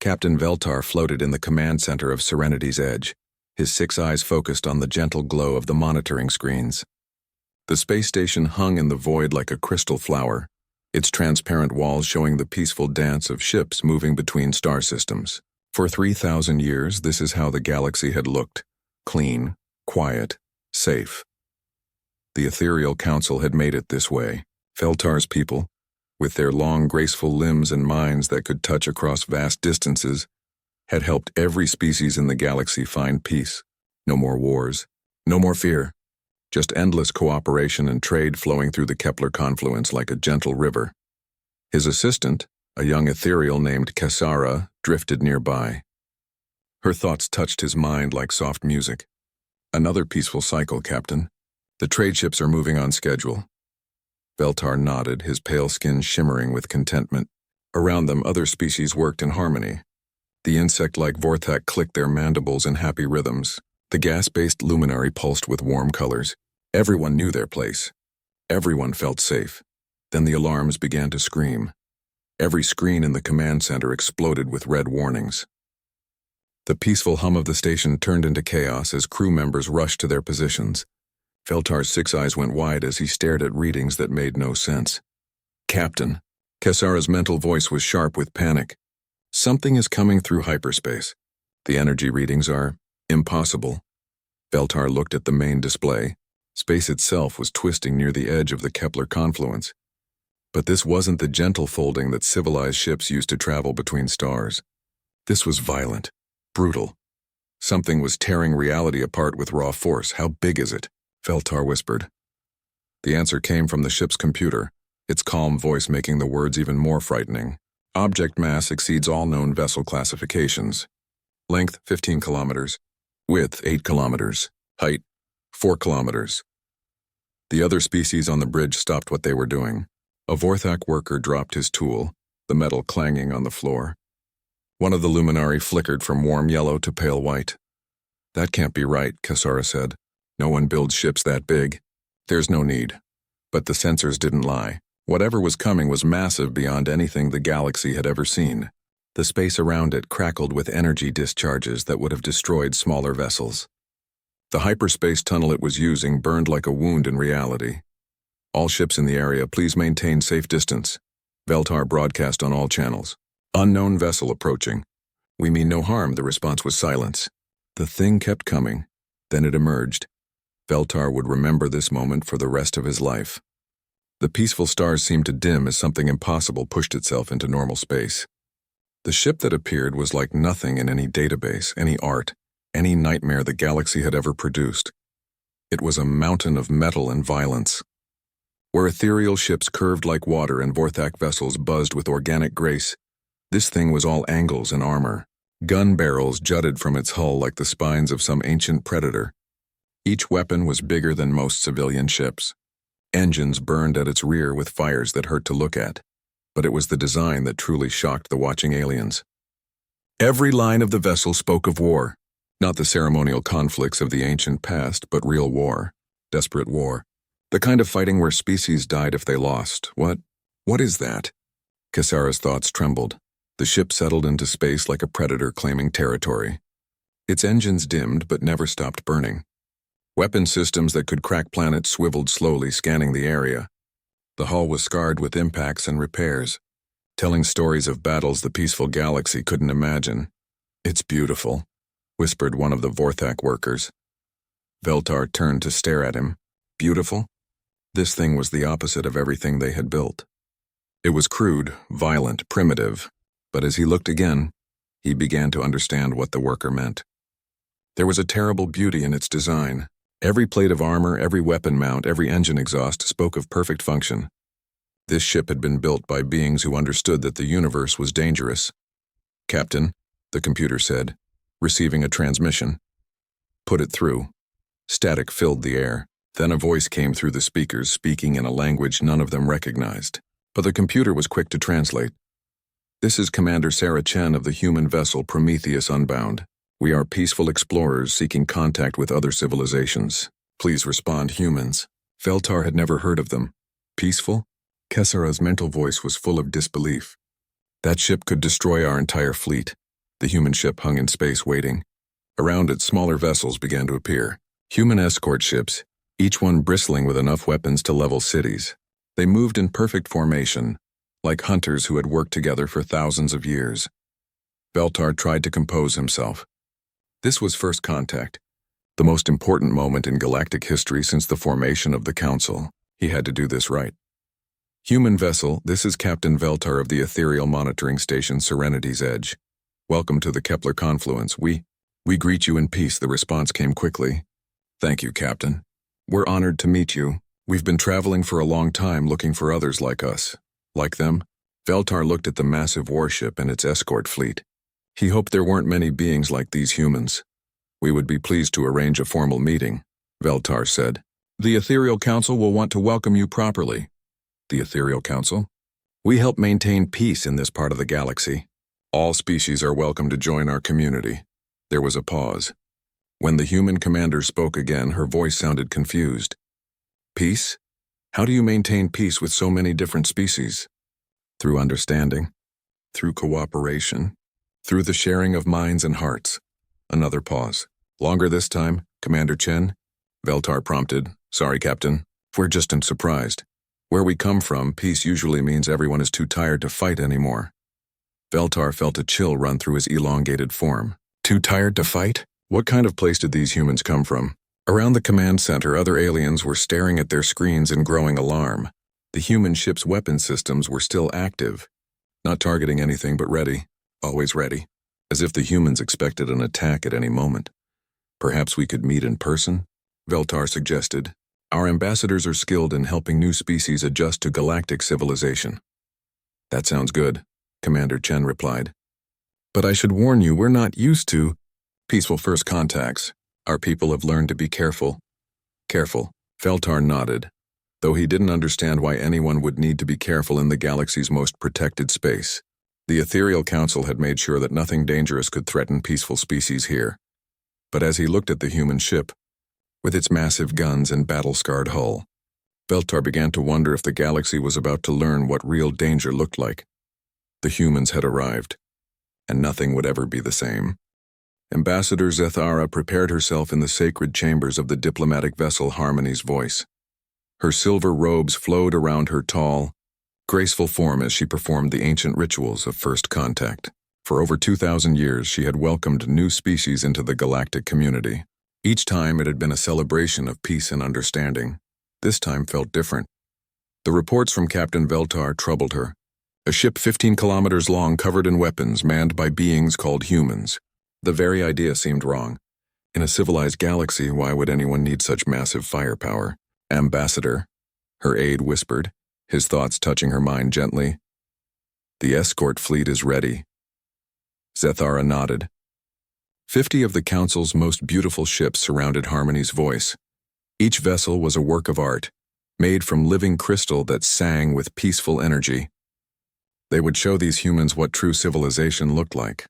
Captain Veltar floated in the command center of Serenity's Edge, his 6 eyes focused on the gentle glow of the monitoring screens. The space station hung in the void like a crystal flower, its transparent walls showing the peaceful dance of ships moving between star systems. For 3,000 years, this is how the galaxy had looked: clean, quiet, safe. The Ethereal Council had made it this way. Veltar's people, with their long, graceful limbs and minds that could touch across vast distances, had helped every species in the galaxy find peace. No more wars, no more fear, just endless cooperation and trade flowing through the Kepler confluence like a gentle river. His assistant, a young ethereal named Cassara, drifted nearby. Her thoughts touched his mind like soft music. Another peaceful cycle, Captain. The trade ships are moving on schedule. Veltar nodded, his pale skin shimmering with contentment. Around them, other species worked in harmony. The insect-like Vorthak clicked their mandibles in happy rhythms. The gas-based luminary pulsed with warm colors. Everyone knew their place. Everyone felt safe. Then the alarms began to scream. Every screen in the command center exploded with red warnings. The peaceful hum of the station turned into chaos as crew members rushed to their positions. Veltar's 6 eyes went wide as he stared at readings that made no sense. Captain, Cassara's mental voice was sharp with panic. Something is coming through hyperspace. The energy readings are impossible. Veltar looked at the main display. Space itself was twisting near the edge of the Kepler confluence. But this wasn't the gentle folding that civilized ships used to travel between stars. This was violent, brutal. Something was tearing reality apart with raw force. How big is it? Veltar whispered. The answer came from the ship's computer, its calm voice making the words even more frightening. Object mass exceeds all known vessel classifications. Length 15 kilometers. Width 8 kilometers. Height 4 kilometers. The other species on the bridge stopped what they were doing. A Vorthak worker dropped his tool, the metal clanging on the floor. One of the luminari flickered from warm yellow to pale white. That can't be right, Cassara said. No one builds ships that big. There's no need. But the sensors didn't lie. Whatever was coming was massive beyond anything the galaxy had ever seen. The space around it crackled with energy discharges that would have destroyed smaller vessels. The hyperspace tunnel it was using burned like a wound in reality. All ships in the area, please maintain safe distance. Veltar broadcast on all channels. Unknown vessel approaching. We mean no harm, the response was silence. The thing kept coming. Then it emerged. Veltar would remember this moment for the rest of his life. The peaceful stars seemed to dim as something impossible pushed itself into normal space. The ship that appeared was like nothing in any database, any art, any nightmare the galaxy had ever produced. It was a mountain of metal and violence. Where ethereal ships curved like water and Vorthak vessels buzzed with organic grace, this thing was all angles and armor. Gun barrels jutted from its hull like the spines of some ancient predator. Each weapon was bigger than most civilian ships. Engines burned at its rear with fires that hurt to look at. But it was the design that truly shocked the watching aliens. Every line of the vessel spoke of war. Not the ceremonial conflicts of the ancient past, but real war. Desperate war. The kind of fighting where species died if they lost. What is that? Cassara's thoughts trembled. The ship settled into space like a predator claiming territory. Its engines dimmed but never stopped burning. Weapon systems that could crack planets swiveled slowly, scanning the area. The hull was scarred with impacts and repairs, telling stories of battles the peaceful galaxy couldn't imagine. It's beautiful, whispered one of the Vorthak workers. Veltar turned to stare at him. Beautiful? This thing was the opposite of everything they had built. It was crude, violent, primitive, but as he looked again, he began to understand what the worker meant. There was a terrible beauty in its design. Every plate of armor, every weapon mount, every engine exhaust spoke of perfect function. This ship had been built by beings who understood that the universe was dangerous. Captain, the computer said, receiving a transmission. Put it through. Static filled the air. Then a voice came through the speakers, speaking in a language none of them recognized. But the computer was quick to translate. This is Commander Sarah Chen of the human vessel Prometheus Unbound. We are peaceful explorers seeking contact with other civilizations. Please respond, humans. Veltar had never heard of them. Peaceful? Cassara's mental voice was full of disbelief. That ship could destroy our entire fleet. The human ship hung in space waiting. Around it, smaller vessels began to appear. Human escort ships, each one bristling with enough weapons to level cities. They moved in perfect formation, like hunters who had worked together for thousands of years. Veltar tried to compose himself. This was first contact, the most important moment in galactic history since the formation of the Council. He had to do this right. Human vessel, this is Captain Veltar of the ethereal monitoring station Serenity's Edge. Welcome to the Kepler Confluence. We greet you in peace, the response came quickly. Thank you, Captain. We're honored to meet you. We've been traveling for a long time looking for others like us. Like them? Veltar looked at the massive warship and its escort fleet. He hoped there weren't many beings like these humans. We would be pleased to arrange a formal meeting, Veltar said. The Ethereal Council will want to welcome you properly. The Ethereal Council? We help maintain peace in this part of the galaxy. All species are welcome to join our community. There was a pause. When the human commander spoke again, her voice sounded confused. Peace? How do you maintain peace with so many different species? Through understanding, through cooperation, through the sharing of minds and hearts. Another pause. Longer this time, Commander Chen? Veltar prompted. Sorry, Captain. We're just surprised. Where we come from, peace usually means everyone is too tired to fight anymore. Veltar felt a chill run through his elongated form. Too tired to fight? What kind of place did these humans come from? Around the command center, other aliens were staring at their screens in growing alarm. The human ship's weapon systems were still active, not targeting anything but ready, always ready, as if the humans expected an attack at any moment. Perhaps we could meet in person? Veltar suggested. Our ambassadors are skilled in helping new species adjust to galactic civilization. That sounds good, Commander Chen replied. But I should warn you, we're not used to peaceful first contacts. Our people have learned to be careful. Careful, Veltar nodded, though he didn't understand why anyone would need to be careful in the galaxy's most protected space. The Ethereal Council had made sure that nothing dangerous could threaten peaceful species here. But as he looked at the human ship, with its massive guns and battle-scarred hull, Veltar began to wonder if the galaxy was about to learn what real danger looked like. The humans had arrived, and nothing would ever be the same. Ambassador Zethara prepared herself in the sacred chambers of the diplomatic vessel Harmony's Voice. Her silver robes flowed around her tall, graceful form as she performed the ancient rituals of first contact. For over 2,000 years, she had welcomed new species into the galactic community. Each time it had been a celebration of peace and understanding. This time felt different. The reports from Captain Veltar troubled her. A ship 15 kilometers long covered in weapons manned by beings called humans. The very idea seemed wrong. In a civilized galaxy, why would anyone need such massive firepower? Ambassador, her aide whispered, his thoughts touching her mind gently. The escort fleet is ready. Zethara nodded. 50 of the Council's most beautiful ships surrounded Harmony's Voice. Each vessel was a work of art, made from living crystal that sang with peaceful energy. They would show these humans what true civilization looked like.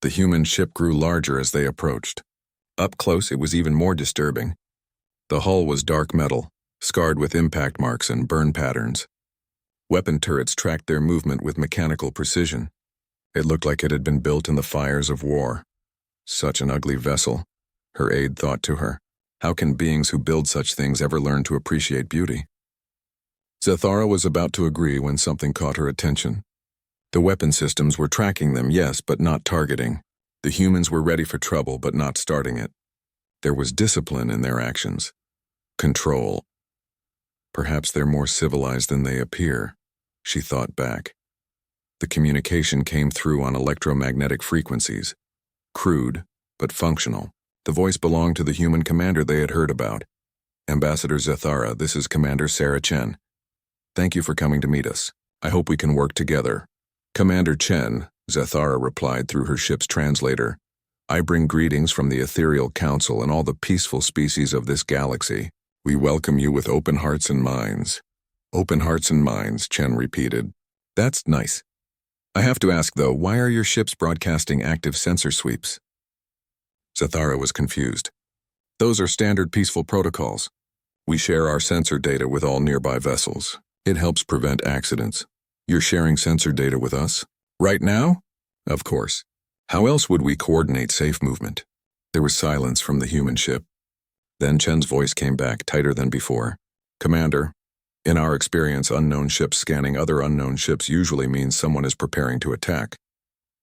The human ship grew larger as they approached. Up close, it was even more disturbing. The hull was dark metal, scarred with impact marks and burn patterns. Weapon turrets tracked their movement with mechanical precision. It looked like it had been built in the fires of war. Such an ugly vessel, her aide thought to her. How can beings who build such things ever learn to appreciate beauty? Zethara was about to agree when something caught her attention. The weapon systems were tracking them, yes, but not targeting. The humans were ready for trouble, but not starting it. There was discipline in their actions. Control. Perhaps they're more civilized than they appear, she thought back. The communication came through on electromagnetic frequencies. Crude, but functional. The voice belonged to the human commander they had heard about. Ambassador Zethara, this is Commander Sarah Chen. Thank you for coming to meet us. I hope we can work together. Commander Chen, Zethara replied through her ship's translator. I bring greetings from the Ethereal Council and all the peaceful species of this galaxy. We welcome you with open hearts and minds. Open hearts and minds, Chen repeated. That's nice. I have to ask, though, why are your ships broadcasting active sensor sweeps? Zethara was confused. Those are standard peaceful protocols. We share our sensor data with all nearby vessels. It helps prevent accidents. You're sharing sensor data with us? Right now? Of course. How else would we coordinate safe movement? There was silence from the human ship. Then Chen's voice came back, tighter than before. Commander, in our experience, unknown ships scanning other unknown ships usually means someone is preparing to attack.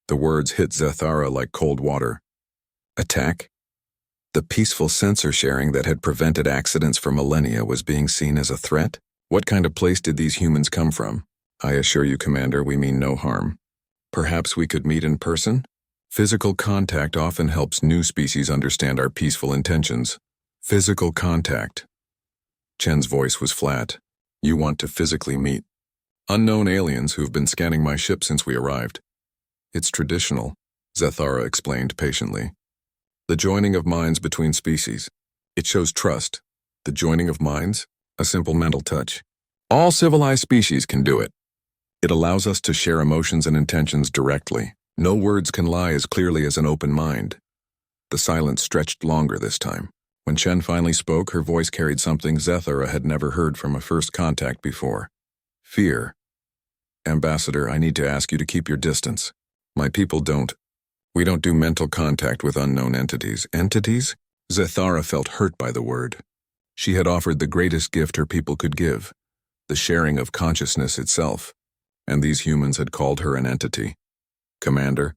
The words hit Zethara like cold water. Attack? The peaceful sensor sharing that had prevented accidents for millennia was being seen as a threat? What kind of place did these humans come from? I assure you, Commander, we mean no harm. Perhaps we could meet in person? Physical contact often helps new species understand our peaceful intentions. Physical contact. Chen's voice was flat. You want to physically meet unknown aliens who've been scanning my ship since we arrived. It's traditional, Zethara explained patiently. The joining of minds between species. It shows trust. The joining of minds? A simple mental touch. All civilized species can do it. It allows us to share emotions and intentions directly. No words can lie as clearly as an open mind. The silence stretched longer this time. When Chen finally spoke, her voice carried something Zethara had never heard from a first contact before. Fear. Ambassador, I need to ask you to keep your distance. My people don't. We don't do mental contact with unknown entities. Entities? Zethara felt hurt by the word. She had offered the greatest gift her people could give, the sharing of consciousness itself, and these humans had called her an entity. Commander,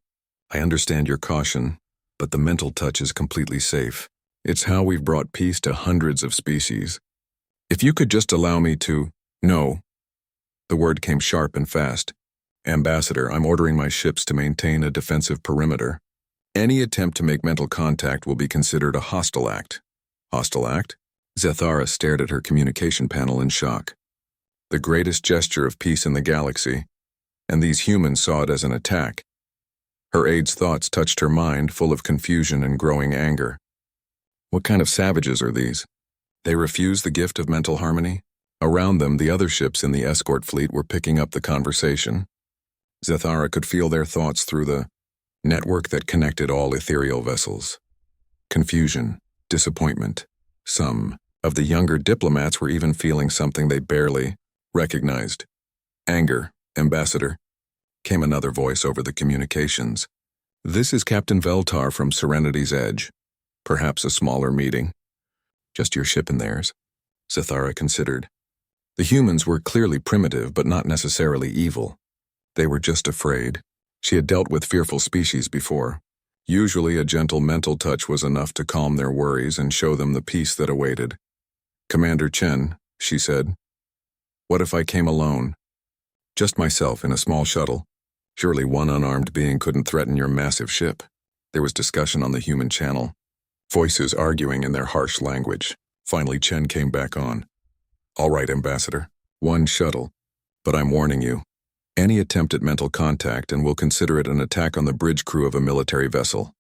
I understand your caution, but the mental touch is completely safe. It's how we've brought peace to hundreds of species. If you could just allow me to... No. The word came sharp and fast. Ambassador, I'm ordering my ships to maintain a defensive perimeter. Any attempt to make mental contact will be considered a hostile act. Hostile act? Zethara stared at her communication panel in shock. The greatest gesture of peace in the galaxy, and these humans saw it as an attack. Her aide's thoughts touched her mind, full of confusion and growing anger. What kind of savages are these? They refuse the gift of mental harmony? Around them, the other ships in the escort fleet were picking up the conversation. Zethara could feel their thoughts through the network that connected all ethereal vessels. Confusion, disappointment. Some of the younger diplomats were even feeling something they barely recognized. Anger, Ambassador, came another voice over the communications. This is Captain Veltar from Serenity's Edge. Perhaps a smaller meeting. Just your ship and theirs, Zethara considered. The humans were clearly primitive, but not necessarily evil. They were just afraid. She had dealt with fearful species before. Usually a gentle mental touch was enough to calm their worries and show them the peace that awaited. Commander Chen, she said, what if I came alone? Just myself in a small shuttle. Surely one unarmed being couldn't threaten your massive ship. There was discussion on the human channel. Voices arguing in their harsh language. Finally Chen came back on. All right, Ambassador. One shuttle. But I'm warning you. Any attempt at mental contact and we'll consider it an attack on the bridge crew of a military vessel.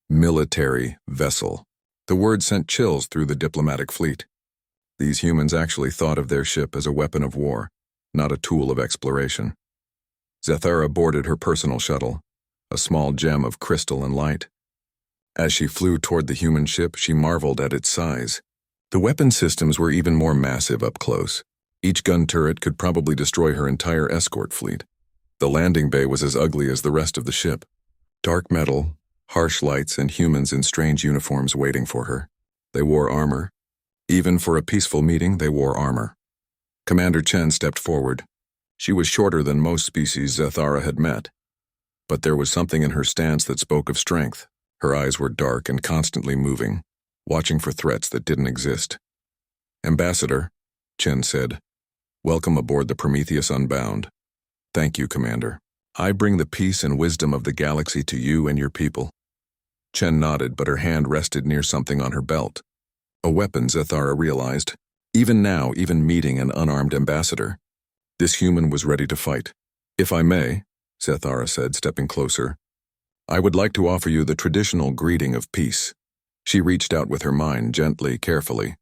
Military vessel. The word sent chills through the diplomatic fleet. These humans actually thought of their ship as a weapon of war, not a tool of exploration. Zethara boarded her personal shuttle, a small gem of crystal and light. As she flew toward the human ship, she marveled at its size. The weapon systems were even more massive up close. Each gun turret could probably destroy her entire escort fleet. The landing bay was as ugly as the rest of the ship. Dark metal, harsh lights, and humans in strange uniforms waiting for her. They wore armor. Even for a peaceful meeting, they wore armor. Commander Chen stepped forward. She was shorter than most species Zethara had met. But there was something in her stance that spoke of strength. Her eyes were dark and constantly moving, watching for threats that didn't exist. Ambassador, Chen said, welcome aboard the Prometheus Unbound. Thank you, Commander. I bring the peace and wisdom of the galaxy to you and your people. Chen nodded, but her hand rested near something on her belt. A weapon, Zethara realized. Even now, even meeting an unarmed ambassador. This human was ready to fight. If I may, Zethara said, stepping closer, I would like to offer you the traditional greeting of peace. She reached out with her mind, gently, carefully.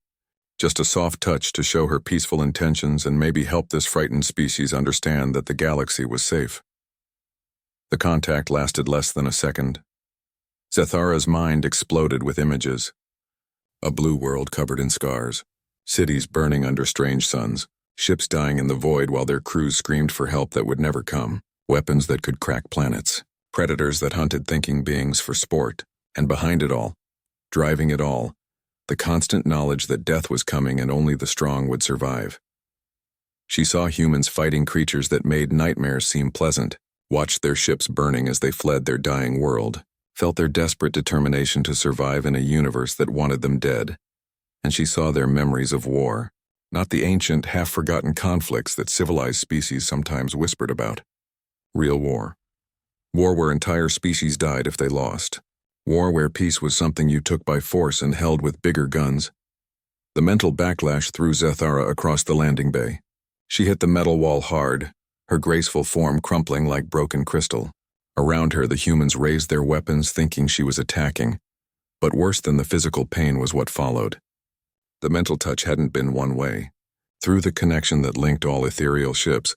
Just a soft touch to show her peaceful intentions and maybe help this frightened species understand that the galaxy was safe. The contact lasted less than a second. Zethara's mind exploded with images. A blue world covered in scars, cities burning under strange suns, ships dying in the void while their crews screamed for help that would never come, weapons that could crack planets. Predators that hunted thinking beings for sport, and behind it all, driving it all, the constant knowledge that death was coming and only the strong would survive. She saw humans fighting creatures that made nightmares seem pleasant, watched their ships burning as they fled their dying world, felt their desperate determination to survive in a universe that wanted them dead. And she saw their memories of war, not the ancient, half-forgotten conflicts that civilized species sometimes whispered about. Real war. War where entire species died if they lost. War where peace was something you took by force and held with bigger guns. The mental backlash threw Zethara across the landing bay. She hit the metal wall hard, her graceful form crumpling like broken crystal. Around her, the humans raised their weapons thinking she was attacking. But worse than the physical pain was what followed. The mental touch hadn't been one way. Through the connection that linked all ethereal ships,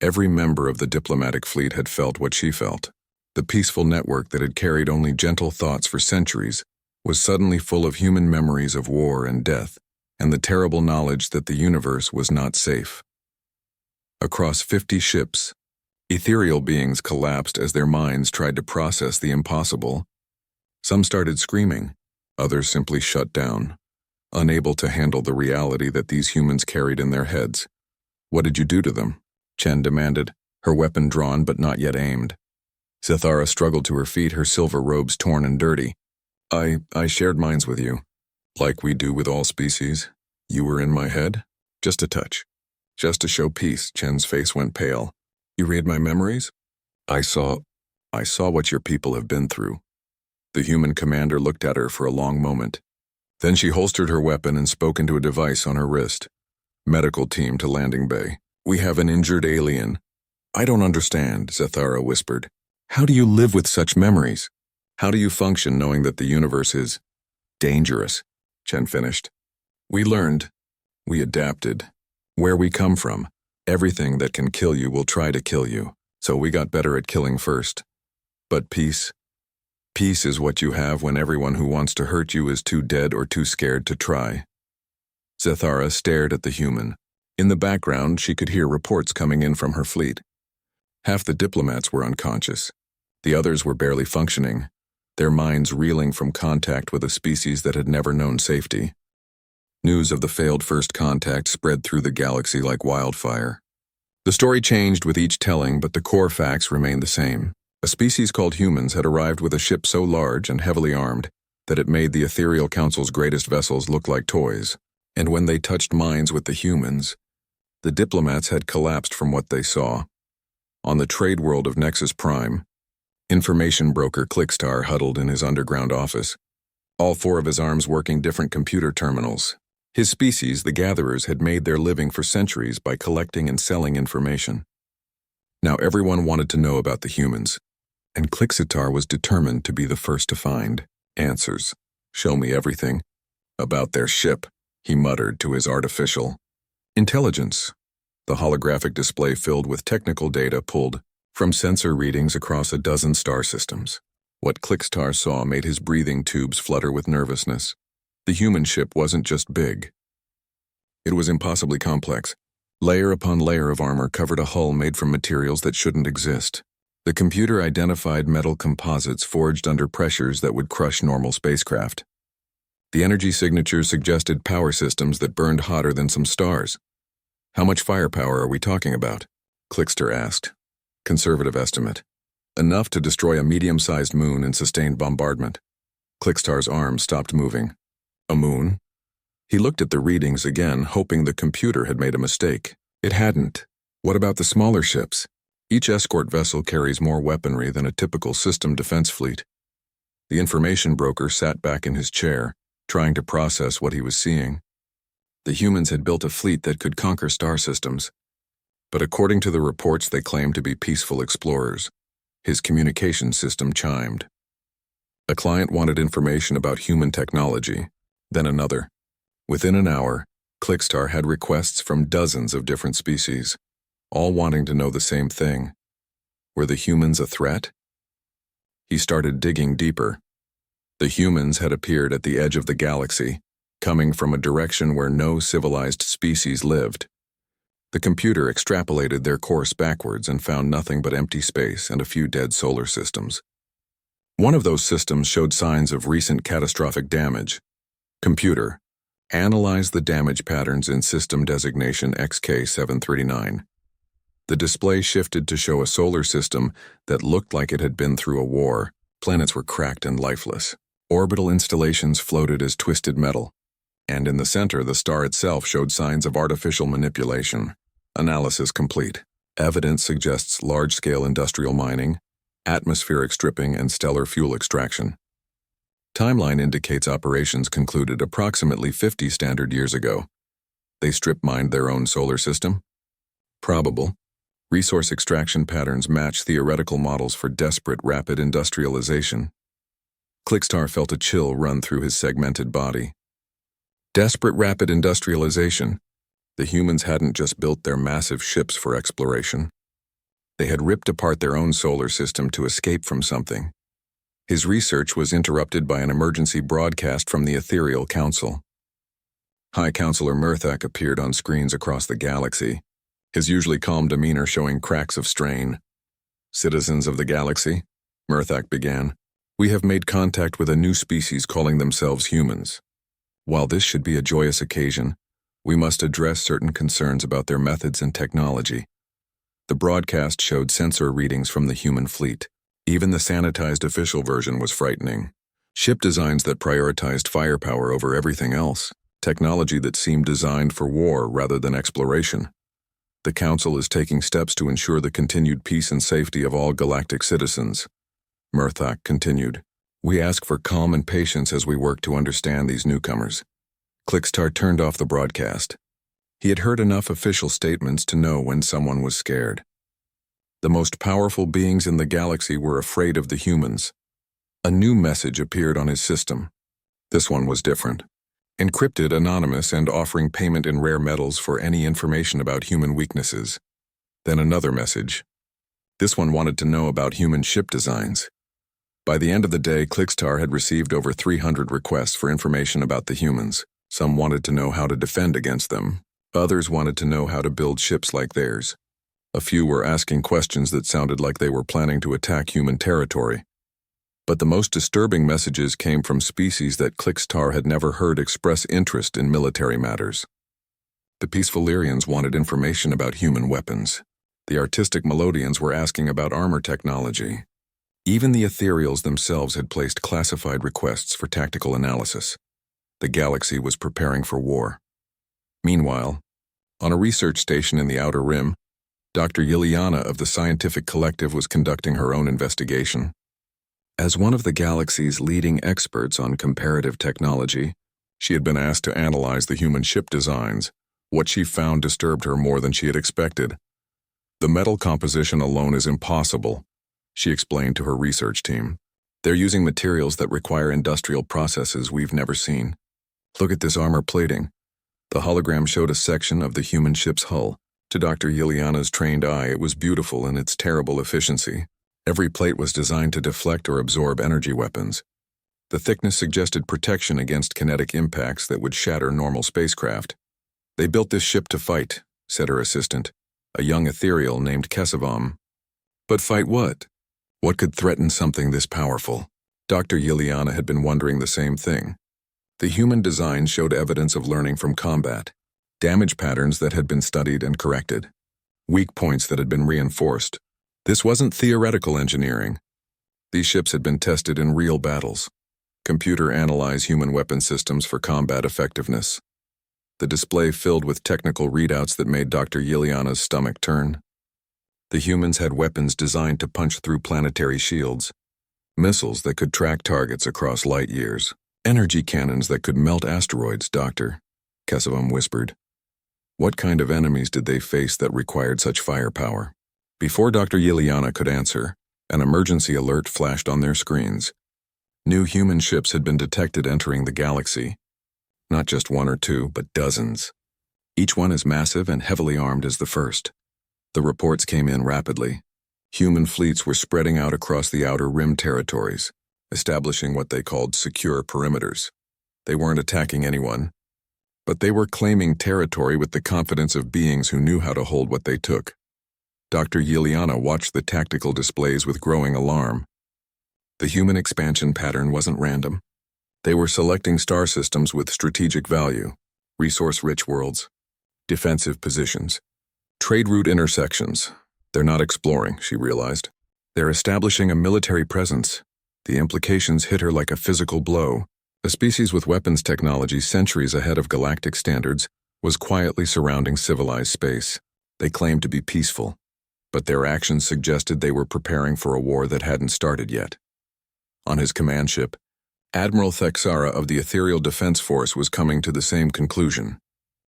every member of the diplomatic fleet had felt what she felt. The peaceful network that had carried only gentle thoughts for centuries was suddenly full of human memories of war and death, and the terrible knowledge that the universe was not safe. Across 50 ships, ethereal beings collapsed as their minds tried to process the impossible. Some started screaming, others simply shut down, unable to handle the reality that these humans carried in their heads. "What did you do to them?" Chen demanded, her weapon drawn but not yet aimed. Zethara struggled to her feet, her silver robes torn and dirty. I shared minds with you. Like we do with all species. You were in my head? Just a touch. Just to show peace." Chen's face went pale. "You read my memories?" I saw what your people have been through." The human commander looked at her for a long moment. Then she holstered her weapon and spoke into a device on her wrist. "Medical team to landing bay. We have an injured alien." "I don't understand," Zethara whispered. "How do you live with such memories? How do you function knowing that the universe is dangerous?" Chen finished. "We learned. We adapted. Where we come from, everything that can kill you will try to kill you, so we got better at killing first. But peace is what you have when everyone who wants to hurt you is too dead or too scared to try." Zethara stared at the human. In the background, she could hear reports coming in from her fleet. Half the diplomats were unconscious. The others were barely functioning, their minds reeling from contact with a species that had never known safety. News of the failed first contact spread through the galaxy like wildfire. The story changed with each telling, but the core facts remained the same. A species called humans had arrived with a ship so large and heavily armed that it made the Ethereal Council's greatest vessels look like toys. And when they touched minds with the humans, the diplomats had collapsed from what they saw. On the trade world of Nexus Prime, information broker Clickstar huddled in his underground office, all four of his arms working different computer terminals. His species, the Gatherers, had made their living for centuries by collecting and selling information. Now everyone wanted to know about the humans, and Clixitar was determined to be the first to find answers. "Show me everything about their ship," he muttered to his artificial intelligence. The holographic display filled with technical data pulled from sensor readings across a dozen star systems. What Clickstar saw made his breathing tubes flutter with nervousness. The human ship wasn't just big. It was impossibly complex. Layer upon layer of armor covered a hull made from materials that shouldn't exist. The computer identified metal composites forged under pressures that would crush normal spacecraft. The energy signatures suggested power systems that burned hotter than some stars. "How much firepower are we talking about?" Clickster asked. "Conservative estimate. Enough to destroy a medium-sized moon in sustained bombardment." Clickstar's arm stopped moving. "A moon?" He looked at the readings again, hoping the computer had made a mistake. It hadn't. "What about the smaller ships? Each escort vessel carries more weaponry than a typical system defense fleet." The information broker sat back in his chair, trying to process what he was seeing. The humans had built a fleet that could conquer star systems, but according to the reports they claimed to be peaceful explorers. His communication system chimed. A client wanted information about human technology, then another. Within an hour, Clickstar had requests from dozens of different species, all wanting to know the same thing. Were the humans a threat? He started digging deeper. The humans had appeared at the edge of the galaxy, coming from a direction where no civilized species lived. The computer extrapolated their course backwards and found nothing but empty space and a few dead solar systems. One of those systems showed signs of recent catastrophic damage. Computer, analyze the damage patterns in system designation XK739. The display shifted to show a solar system that looked like it had been through a war. Planets were cracked and lifeless. Orbital installations floated as twisted metal. And in the center, the star itself showed signs of artificial manipulation. Analysis complete. Evidence suggests large-scale industrial mining, atmospheric stripping, and stellar fuel extraction. Timeline indicates operations concluded approximately 50 standard years ago. They strip-mined their own solar system? Probable. Resource extraction patterns match theoretical models for desperate, rapid industrialization. Clickstar felt a chill run through his segmented body. Desperate, rapid industrialization. The humans hadn't just built their massive ships for exploration. They had ripped apart their own solar system to escape from something. His research was interrupted by an emergency broadcast from the Ethereal Council. High Counselor Murthak appeared on screens across the galaxy, his usually calm demeanor showing cracks of strain. "Citizens of the galaxy," Murthak began, "we have made contact with a new species calling themselves humans. While this should be a joyous occasion, we must address certain concerns about their methods and technology." The broadcast showed sensor readings from the human fleet. Even the sanitized official version was frightening. Ship designs that prioritized firepower over everything else. Technology that seemed designed for war rather than exploration. The Council is taking steps to ensure the continued peace and safety of all galactic citizens. Murthak continued. We ask for calm and patience as we work to understand these newcomers. Clickstar turned off the broadcast. He had heard enough official statements to know when someone was scared. The most powerful beings in the galaxy were afraid of the humans. A new message appeared on his system. This one was different. Encrypted, anonymous, and offering payment in rare metals for any information about human weaknesses. Then another message. This one wanted to know about human ship designs. By the end of the day, Clickstar had received over 300 requests for information about the humans. Some wanted to know how to defend against them. Others wanted to know how to build ships like theirs. A few were asking questions that sounded like they were planning to attack human territory. But the most disturbing messages came from species that Clickstar had never heard express interest in military matters. The peaceful Lyrians wanted information about human weapons. The artistic Melodians were asking about armor technology. Even the Ethereals themselves had placed classified requests for tactical analysis. The galaxy was preparing for war. Meanwhile, on a research station in the Outer Rim, Dr. Yiliana of the Scientific Collective was conducting her own investigation. As one of the galaxy's leading experts on comparative technology, she had been asked to analyze the human ship designs. What she found disturbed her more than she had expected. The metal composition alone is impossible, she explained to her research team. They're using materials that require industrial processes we've never seen. Look at this armor plating. The hologram showed a section of the human ship's hull. To Dr. Yiliana's trained eye, it was beautiful in its terrible efficiency. Every plate was designed to deflect or absorb energy weapons. The thickness suggested protection against kinetic impacts that would shatter normal spacecraft. They built this ship to fight, said her assistant, a young ethereal named Kesavam. But fight what? What could threaten something this powerful? Dr. Yiliana had been wondering the same thing. The human design showed evidence of learning from combat, damage patterns that had been studied and corrected, weak points that had been reinforced. This wasn't theoretical engineering. These ships had been tested in real battles. Computer analyze human weapon systems for combat effectiveness. The display filled with technical readouts that made Dr. Yiliana's stomach turn. The humans had weapons designed to punch through planetary shields, missiles that could track targets across light years, energy cannons that could melt asteroids, Doctor, Kesavam whispered. What kind of enemies did they face that required such firepower? Before Dr. Yiliana could answer, an emergency alert flashed on their screens. New human ships had been detected entering the galaxy. Not just one or two, but dozens. Each one as massive and heavily armed as the first. The reports came in rapidly. Human fleets were spreading out across the Outer Rim territories, establishing what they called secure perimeters. They weren't attacking anyone. but they were claiming territory with the confidence of beings who knew how to hold what they took. Dr. Yiliana watched the tactical displays with growing alarm. The human expansion pattern wasn't random. They were selecting star systems with strategic value, resource-rich worlds, defensive positions, trade route intersections. They're not exploring, she realized. They're establishing a military presence. The implications hit her like a physical blow. A species with weapons technology centuries ahead of galactic standards was quietly surrounding civilized space. They claimed to be peaceful, but their actions suggested they were preparing for a war that hadn't started yet. On his command ship, Admiral Thexara of the Ethereal Defense Force was coming to the same conclusion.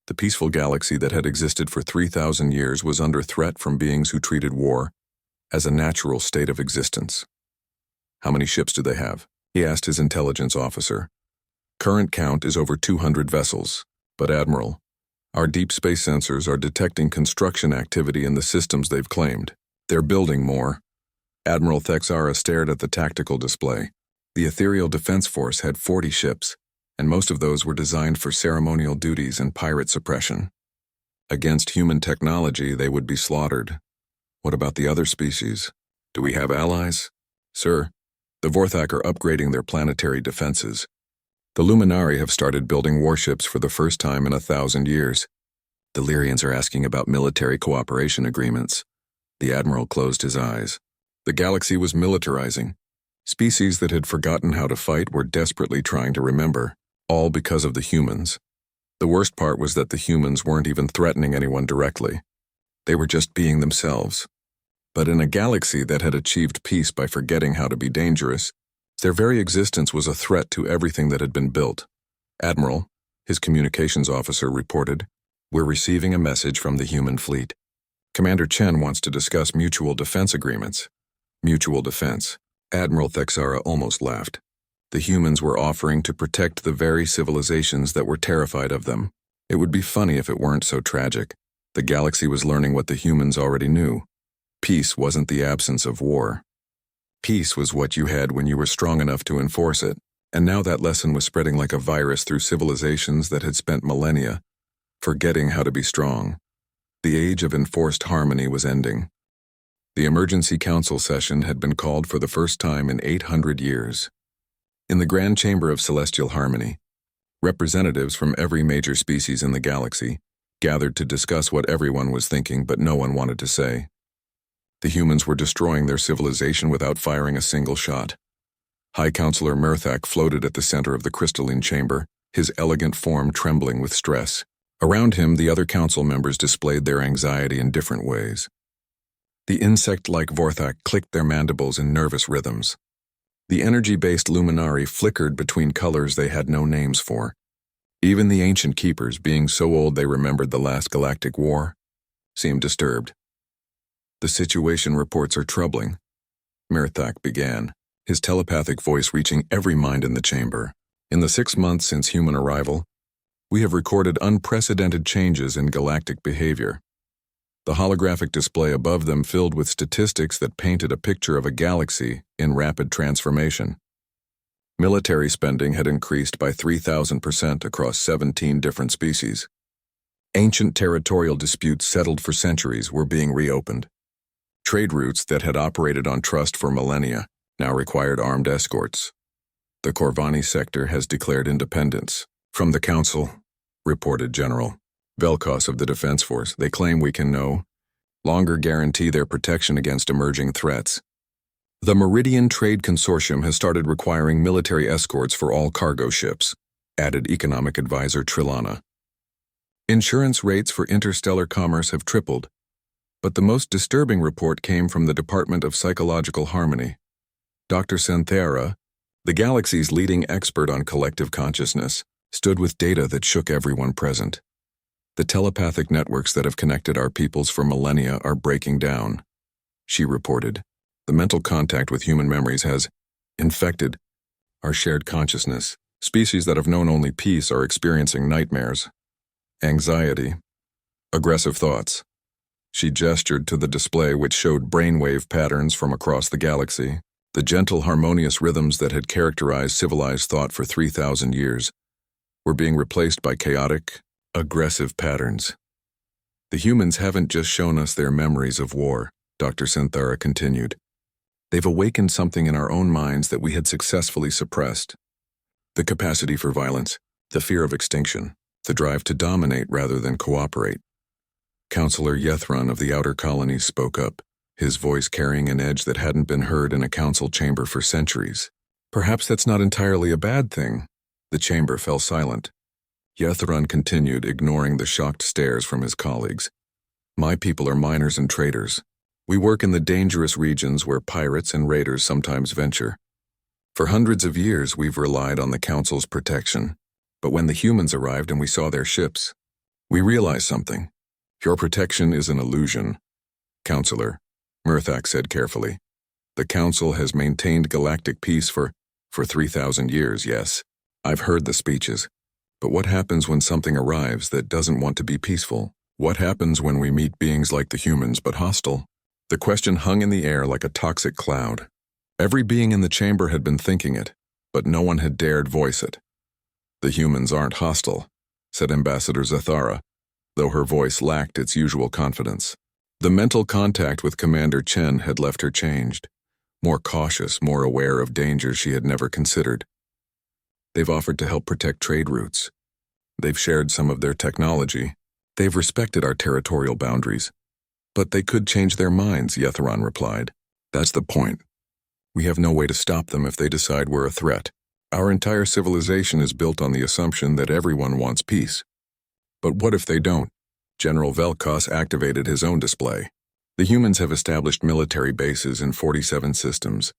The peaceful galaxy that had existed for 3,000 years was under threat from beings who treated war as a natural state of existence. "How many ships do they have?" he asked his intelligence officer. "Current count is over 200 vessels, but Admiral, our deep space sensors are detecting construction activity in the systems they've claimed. They're building more." Admiral Thexara stared at the tactical display. The Ethereal Defense Force had 40 ships, and most of those were designed for ceremonial duties and pirate suppression. Against human technology, they would be slaughtered. "What about the other species? Do we have allies?" "Sir, the Vorthak are upgrading their planetary defenses. The Luminari have started building warships for the first time in 1,000 years. The Lyrians are asking about military cooperation agreements." The Admiral closed his eyes. The galaxy was militarizing. Species that had forgotten how to fight were desperately trying to remember, all because of the humans. The worst part was that the humans weren't even threatening anyone directly. They were just being themselves. But in a galaxy that had achieved peace by forgetting how to be dangerous, their very existence was a threat to everything that had been built. "Admiral," his communications officer reported, "we're receiving a message from the human fleet. Commander Chen wants to discuss mutual defense agreements." Mutual defense. Admiral Thexara almost laughed. The humans were offering to protect the very civilizations that were terrified of them. It would be funny if it weren't so tragic. The galaxy was learning what the humans already knew. Peace wasn't the absence of war. Peace was what you had when you were strong enough to enforce it, and now that lesson was spreading like a virus through civilizations that had spent millennia forgetting how to be strong. The age of enforced harmony was ending. The emergency council session had been called for the first time in 800 years. In the Grand Chamber of Celestial Harmony, representatives from every major species in the galaxy gathered to discuss what everyone was thinking but no one wanted to say. The humans were destroying their civilization without firing a single shot. High Counselor Murthak floated at the center of the crystalline chamber, his elegant form trembling with stress. Around him, the other council members displayed their anxiety in different ways. The insect-like Vorthak clicked their mandibles in nervous rhythms. The energy-based Luminari flickered between colors they had no names for. Even the ancient keepers, being so old they remembered the last Galactic War, seemed disturbed. "The situation reports are troubling," Murthak began, his telepathic voice reaching every mind in the chamber. "In the 6 months since human arrival, we have recorded unprecedented changes in galactic behavior." The holographic display above them filled with statistics that painted a picture of a galaxy in rapid transformation. Military spending had increased by 3,000% across 17 different species. Ancient territorial disputes settled for centuries were being reopened. Trade routes that had operated on trust for millennia now required armed escorts. "The Corvani sector has declared independence from the Council," reported General Velkos of the Defense Force. "They claim we can no longer guarantee their protection against emerging threats. The Meridian Trade Consortium has started requiring military escorts for all cargo ships," added Economic Advisor Trilana. "Insurance rates for interstellar commerce have tripled, but the most disturbing report came from the Department of Psychological Harmony. Dr. Santhera, the galaxy's leading expert on collective consciousness, stood with data that shook everyone present. The telepathic networks that have connected our peoples for millennia are breaking down," she reported. "The mental contact with human memories has infected our shared consciousness. Species that have known only peace are experiencing nightmares, anxiety, aggressive thoughts." She gestured to the display which showed brainwave patterns from across the galaxy. The gentle, harmonious rhythms that had characterized civilized thought for 3,000 years were being replaced by chaotic, Aggressive patterns. The humans haven't just shown us their memories of war, Dr. Synthara continued. They've awakened something in our own minds that we had successfully suppressed. The capacity for violence, the fear of extinction, the drive to dominate rather than cooperate. Counselor Yethron of the Outer Colonies spoke up, his voice carrying an edge that hadn't been heard in a council chamber for centuries. Perhaps that's not entirely a bad thing. The chamber fell silent. Yethron continued, ignoring the shocked stares from his colleagues. My people are miners and traders. We work in the dangerous regions where pirates and raiders sometimes venture. For hundreds of years, we've relied on the Council's protection. But when the humans arrived and we saw their ships, we realized something. Your protection is an illusion. Counselor, Murthak said carefully. The Council has maintained galactic peace for 3,000 years, yes. I've heard the speeches. But what happens when something arrives that doesn't want to be peaceful? What happens when we meet beings like the humans but hostile? The question hung in the air like a toxic cloud. Every being in the chamber had been thinking it, but no one had dared voice it. The humans aren't hostile, said Ambassador Zathara, though her voice lacked its usual confidence. The mental contact with Commander Chen had left her changed, more cautious, more aware of dangers she had never considered. They've offered to help protect trade routes. They've shared some of their technology. They've respected our territorial boundaries. But they could change their minds, Yethron replied. That's the point. We have no way to stop them if they decide we're a threat. Our entire civilization is built on the assumption that everyone wants peace. But what if they don't? General Velkos activated his own display. The humans have established military bases in 47 systems.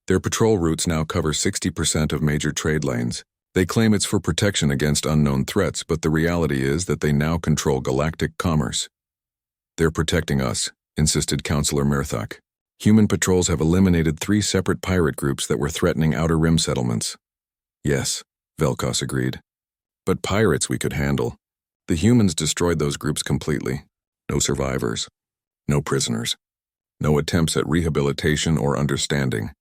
Their patrol routes now cover 60% of major trade lanes. They claim it's for protection against unknown threats, but the reality is that they now control galactic commerce. They're protecting us, insisted Counselor Murthak. Human patrols have eliminated 3 separate pirate groups that were threatening Outer Rim settlements. Yes, Velkos agreed. But pirates we could handle. The humans destroyed those groups completely. No survivors. No prisoners. No attempts at rehabilitation or understanding.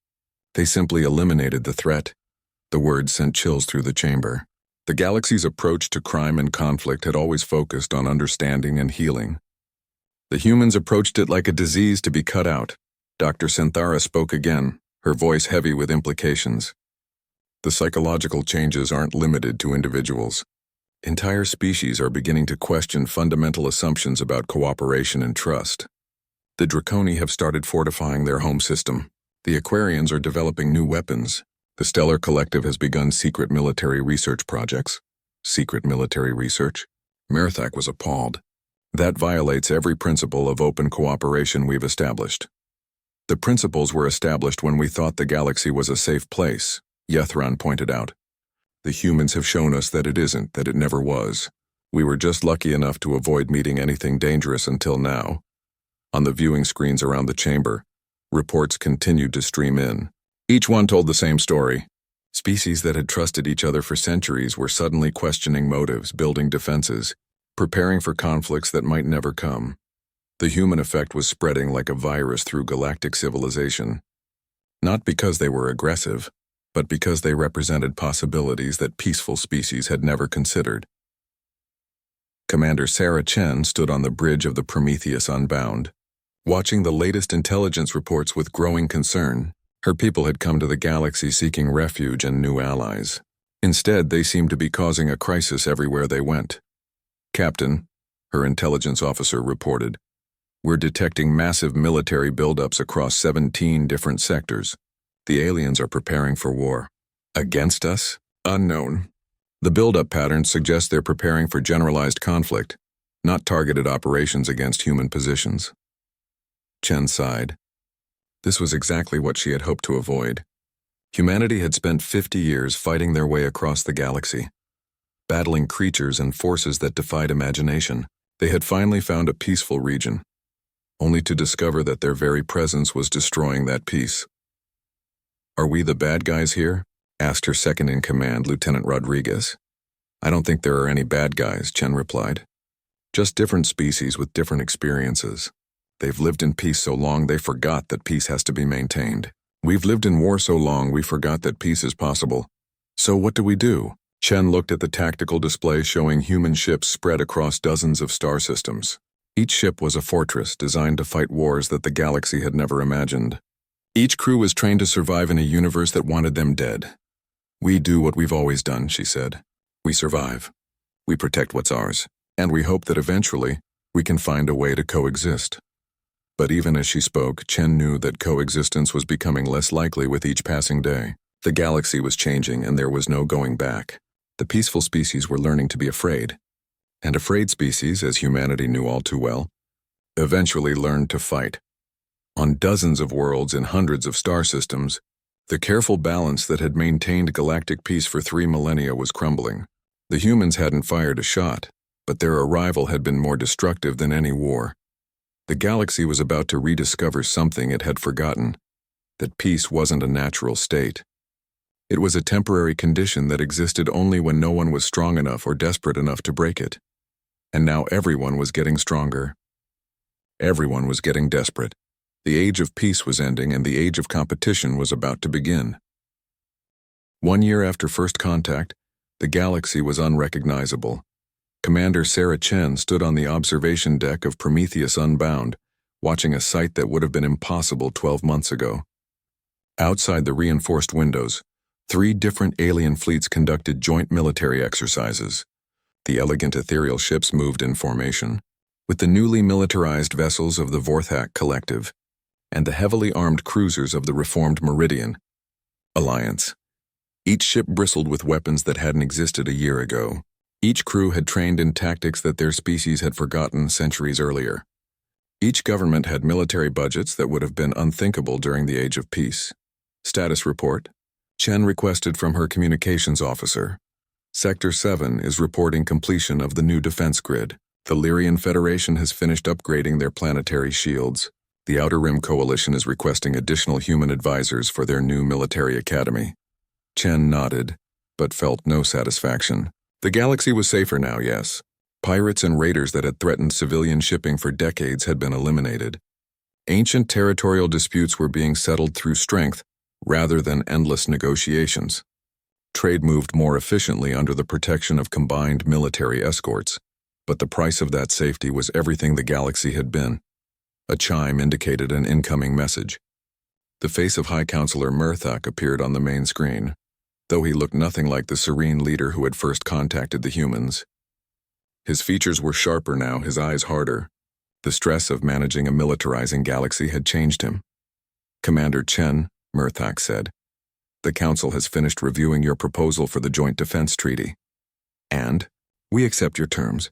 They simply eliminated the threat. The words sent chills through the chamber. The galaxy's approach to crime and conflict had always focused on understanding and healing. The humans approached it like a disease to be cut out. Dr. Synthara spoke again, her voice heavy with implications. The psychological changes aren't limited to individuals. Entire species are beginning to question fundamental assumptions about cooperation and trust. The Draconi have started fortifying their home system. The Aquarians are developing new weapons. The Stellar Collective has begun secret military research projects. Secret military research? Murthak was appalled. That violates every principle of open cooperation we've established. The principles were established when we thought the galaxy was a safe place, Yethron pointed out. The humans have shown us that it isn't, that it never was. We were just lucky enough to avoid meeting anything dangerous until now. On the viewing screens around the chamber, reports continued to stream in. Each one told the same story. Species that had trusted each other for centuries were suddenly questioning motives, building defenses, preparing for conflicts that might never come. The human effect was spreading like a virus through galactic civilization. Not because they were aggressive, but because they represented possibilities that peaceful species had never considered. Commander Sarah Chen stood on the bridge of the Prometheus Unbound, watching the latest intelligence reports with growing concern. Her people had come to the galaxy seeking refuge and new allies. Instead, they seemed to be causing a crisis everywhere they went. Captain, her intelligence officer reported, we're detecting massive military buildups across 17 different sectors. The aliens are preparing for war. Against us? Unknown. The buildup patterns suggest they're preparing for generalized conflict, not targeted operations against human positions. Chen sighed. This was exactly what she had hoped to avoid. Humanity had spent 50 years fighting their way across the galaxy, battling creatures and forces that defied imagination. They had finally found a peaceful region, only to discover that their very presence was destroying that peace. Are we the bad guys here? Asked her second-in-command, Lieutenant Rodriguez. I don't think there are any bad guys, Chen replied. Just different species with different experiences. They've lived in peace so long they forgot that peace has to be maintained. We've lived in war so long we forgot that peace is possible. So what do? Chen looked at the tactical display showing human ships spread across dozens of star systems. Each ship was a fortress designed to fight wars that the galaxy had never imagined. Each crew was trained to survive in a universe that wanted them dead. "We do what we've always done," she said. "We survive. We protect what's ours. And we hope that eventually, we can find a way to coexist." But even as she spoke, Chen knew that coexistence was becoming less likely with each passing day. The galaxy was changing and there was no going back. The peaceful species were learning to be afraid. And afraid species, as humanity knew all too well, eventually learned to fight. On dozens of worlds in hundreds of star systems, the careful balance that had maintained galactic peace for 3 millennia was crumbling. The humans hadn't fired a shot, but their arrival had been more destructive than any war. The galaxy was about to rediscover something it had forgotten, that peace wasn't a natural state. It was a temporary condition that existed only when no one was strong enough or desperate enough to break it. And now everyone was getting stronger. Everyone was getting desperate. The age of peace was ending and the age of competition was about to begin. 1 year after first contact, the galaxy was unrecognizable. Commander Sarah Chen stood on the observation deck of Prometheus Unbound, watching a sight that would have been impossible 12 months ago. Outside the reinforced windows, 3 different alien fleets conducted joint military exercises. The elegant ethereal ships moved in formation, with the newly militarized vessels of the Vorthak Collective and the heavily armed cruisers of the reformed Meridian Alliance. Each ship bristled with weapons that hadn't existed a year ago. Each crew had trained in tactics that their species had forgotten centuries earlier. Each government had military budgets that would have been unthinkable during the Age of Peace. Status report. Chen requested from her communications officer. Sector 7 is reporting completion of the new defense grid. The Lyrian Federation has finished upgrading their planetary shields. The Outer Rim Coalition is requesting additional human advisors for their new military academy. Chen nodded, but felt no satisfaction. The galaxy was safer now, yes. Pirates and raiders that had threatened civilian shipping for decades had been eliminated. Ancient territorial disputes were being settled through strength rather than endless negotiations. Trade moved more efficiently under the protection of combined military escorts, but the price of that safety was everything the galaxy had been. A chime indicated an incoming message. The face of High Counselor Murthak appeared on the main screen, though he looked nothing like the serene leader who had first contacted the humans. His features were sharper now, his eyes harder. The stress of managing a militarizing galaxy had changed him. "Commander Chen," Murthak said, "the Council has finished reviewing your proposal for the Joint Defense Treaty. And we accept your terms.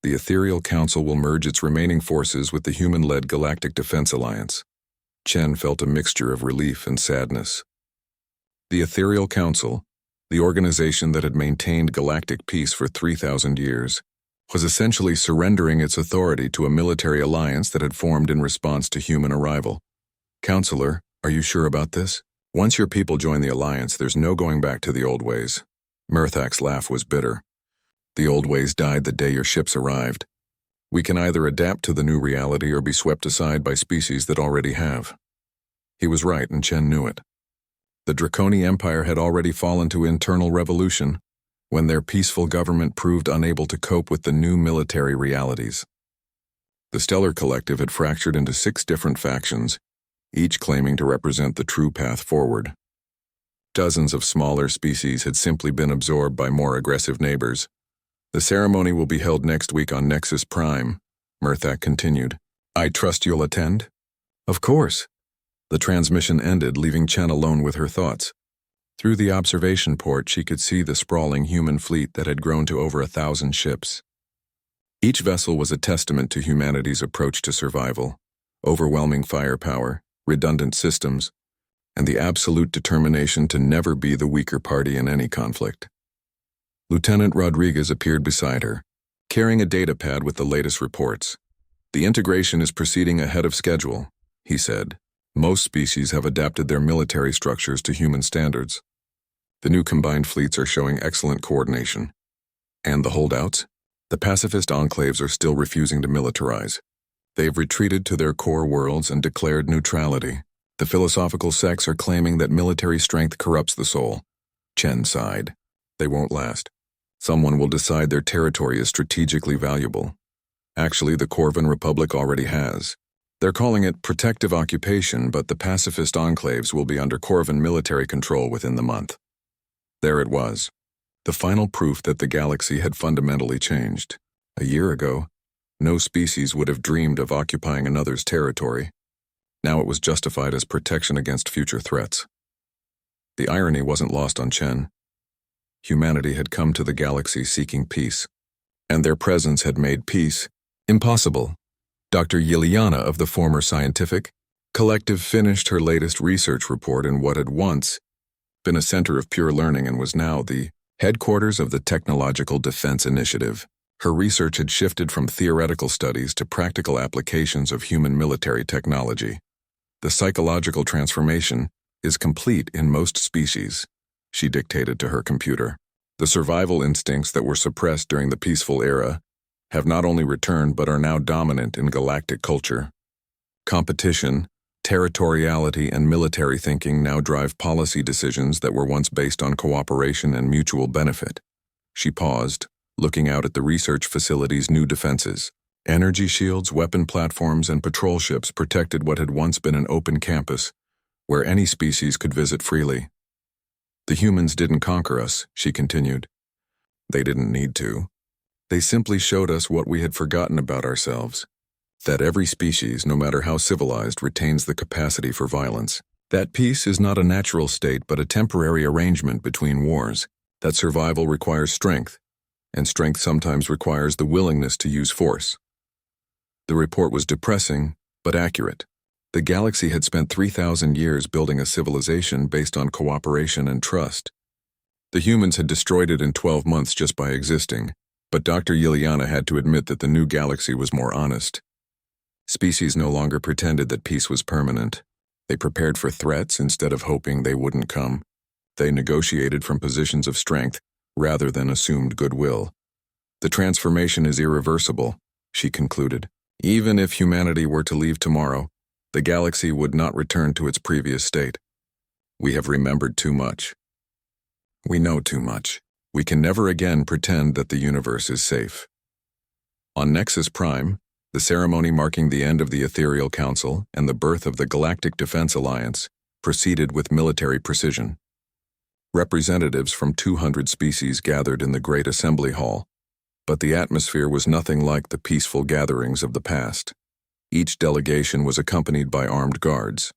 The Ethereal Council will merge its remaining forces with the human-led Galactic Defense Alliance." Chen felt a mixture of relief and sadness. The Ethereal Council, the organization that had maintained galactic peace for 3,000 years, was essentially surrendering its authority to a military alliance that had formed in response to human arrival. "Counselor, are you sure about this? Once your people join the alliance, there's no going back to the old ways." Murthak's laugh was bitter. "The old ways died the day your ships arrived. We can either adapt to the new reality or be swept aside by species that already have." He was right, and Chen knew it. The Draconi Empire had already fallen to internal revolution when their peaceful government proved unable to cope with the new military realities. The Stellar Collective had fractured into 6 different factions, each claiming to represent the true path forward. Dozens of smaller species had simply been absorbed by more aggressive neighbors. "The ceremony will be held next week on Nexus Prime," Murthak continued. "I trust you'll attend?" "Of course." The transmission ended, leaving Chen alone with her thoughts. Through the observation port, she could see the sprawling human fleet that had grown to over 1,000 ships. Each vessel was a testament to humanity's approach to survival: overwhelming firepower, redundant systems, and the absolute determination to never be the weaker party in any conflict. Lieutenant Rodriguez appeared beside her, carrying a datapad with the latest reports. "The integration is proceeding ahead of schedule," he said. "Most species have adapted their military structures to human standards. The new combined fleets are showing excellent coordination. And the holdouts? The pacifist enclaves are still refusing to militarize. They've retreated to their core worlds and declared neutrality. The philosophical sects are claiming that military strength corrupts the soul." Chen sighed. They won't last. Someone will decide their territory is strategically valuable. Actually, the Corvan Republic already has. They're calling it protective occupation, but the pacifist enclaves will be under Corvan military control within the month. There it was. The final proof that the galaxy had fundamentally changed. A year ago, no species would have dreamed of occupying another's territory. Now it was justified as protection against future threats. The irony wasn't lost on Chen. Humanity had come to the galaxy seeking peace, and their presence had made peace impossible. Dr. Yiliana of the former Scientific Collective finished her latest research report in what had once been a center of pure learning and was now the headquarters of the Technological Defense Initiative. Her research had shifted from theoretical studies to practical applications of human military technology. The psychological transformation is complete in most species, she dictated to her computer. The survival instincts that were suppressed during the peaceful era have not only returned but are now dominant in galactic culture. Competition, territoriality, and military thinking now drive policy decisions that were once based on cooperation and mutual benefit. She paused, looking out at the research facility's new defenses. Energy shields, weapon platforms, and patrol ships protected what had once been an open campus, where any species could visit freely. The humans didn't conquer us, she continued. They didn't need to. They simply showed us what we had forgotten about ourselves. That every species, no matter how civilized, retains the capacity for violence. That peace is not a natural state but a temporary arrangement between wars. That survival requires strength, and strength sometimes requires the willingness to use force. The report was depressing, but accurate. The galaxy had spent 3,000 years building a civilization based on cooperation and trust. The humans had destroyed it in 12 months just by existing, but Dr. Yiliana had to admit that the new galaxy was more honest. Species no longer pretended that peace was permanent. They prepared for threats instead of hoping they wouldn't come. They negotiated from positions of strength rather than assumed goodwill. The transformation is irreversible, she concluded. Even if humanity were to leave tomorrow, the galaxy would not return to its previous state. We have remembered too much. We know too much. We can never again pretend that the universe is safe. On Nexus Prime, the ceremony marking the end of the Ethereal Council and the birth of the Galactic Defense Alliance proceeded with military precision. Representatives from 200 species gathered in the Great Assembly Hall, but the atmosphere was nothing like the peaceful gatherings of the past. Each delegation was accompanied by armed guards.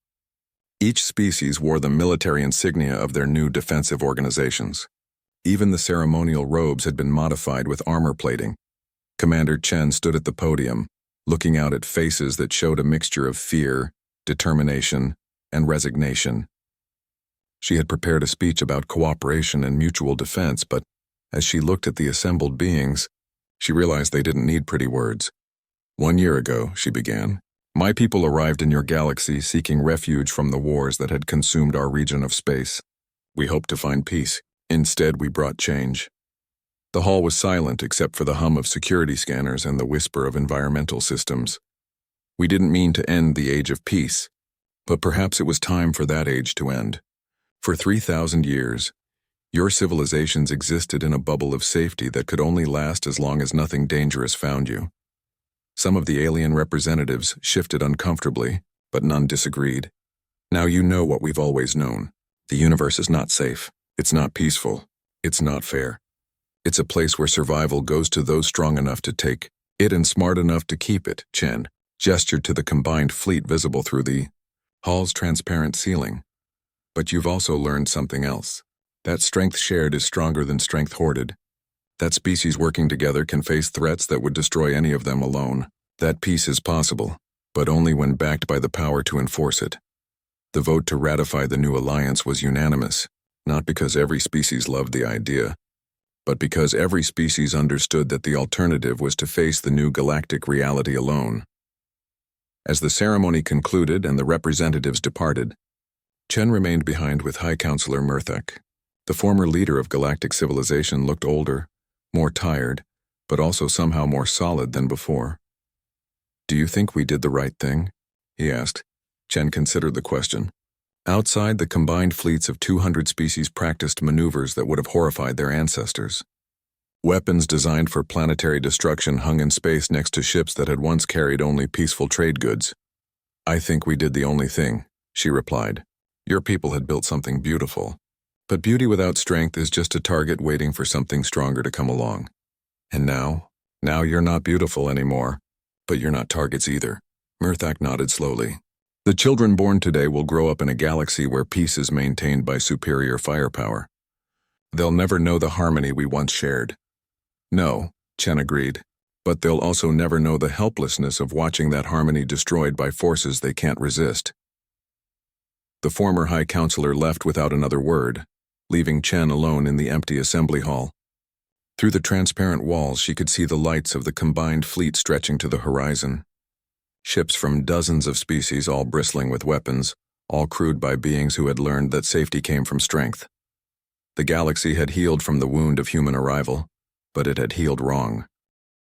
Each species wore the military insignia of their new defensive organizations. Even the ceremonial robes had been modified with armor plating. Commander Chen stood at the podium, looking out at faces that showed a mixture of fear, determination, and resignation. She had prepared a speech about cooperation and mutual defense, but as she looked at the assembled beings, she realized they didn't need pretty words. 1 year ago, she began, my people arrived in your galaxy seeking refuge from the wars that had consumed our region of space. We hoped to find peace. Instead, we brought change. The hall was silent except for the hum of security scanners and the whisper of environmental systems. We didn't mean to end the age of peace, but perhaps it was time for that age to end. For 3,000 years, your civilizations existed in a bubble of safety that could only last as long as nothing dangerous found you. Some of the alien representatives shifted uncomfortably, but none disagreed. Now you know what we've always known. The universe is not safe. It's not peaceful. It's not fair. It's a place where survival goes to those strong enough to take it and smart enough to keep it, Chen gestured to the combined fleet visible through the hall's transparent ceiling. But you've also learned something else. That strength shared is stronger than strength hoarded. That species working together can face threats that would destroy any of them alone. That peace is possible, but only when backed by the power to enforce it. The vote to ratify the new alliance was unanimous, not because every species loved the idea, but because every species understood that the alternative was to face the new galactic reality alone. As the ceremony concluded and the representatives departed, Chen remained behind with High Counselor Murthek. The former leader of galactic civilization looked older, more tired, but also somehow more solid than before. Do you think we did the right thing? He asked. Chen considered the question. Outside, the combined fleets of 200 species practiced maneuvers that would have horrified their ancestors. Weapons designed for planetary destruction hung in space next to ships that had once carried only peaceful trade goods. "I think we did the only thing," she replied. "Your people had built something beautiful. But beauty without strength is just a target waiting for something stronger to come along. And now you're not beautiful anymore, but you're not targets either." Murthak nodded slowly. "The children born today will grow up in a galaxy where peace is maintained by superior firepower. They'll never know the harmony we once shared." "No," Chen agreed, "but they'll also never know the helplessness of watching that harmony destroyed by forces they can't resist." The former High Counselor left without another word, leaving Chen alone in the empty assembly hall. Through the transparent walls, she could see the lights of the combined fleet stretching to the horizon. Ships from dozens of species, all bristling with weapons, all crewed by beings who had learned that safety came from strength. The galaxy had healed from the wound of human arrival, but it had healed wrong.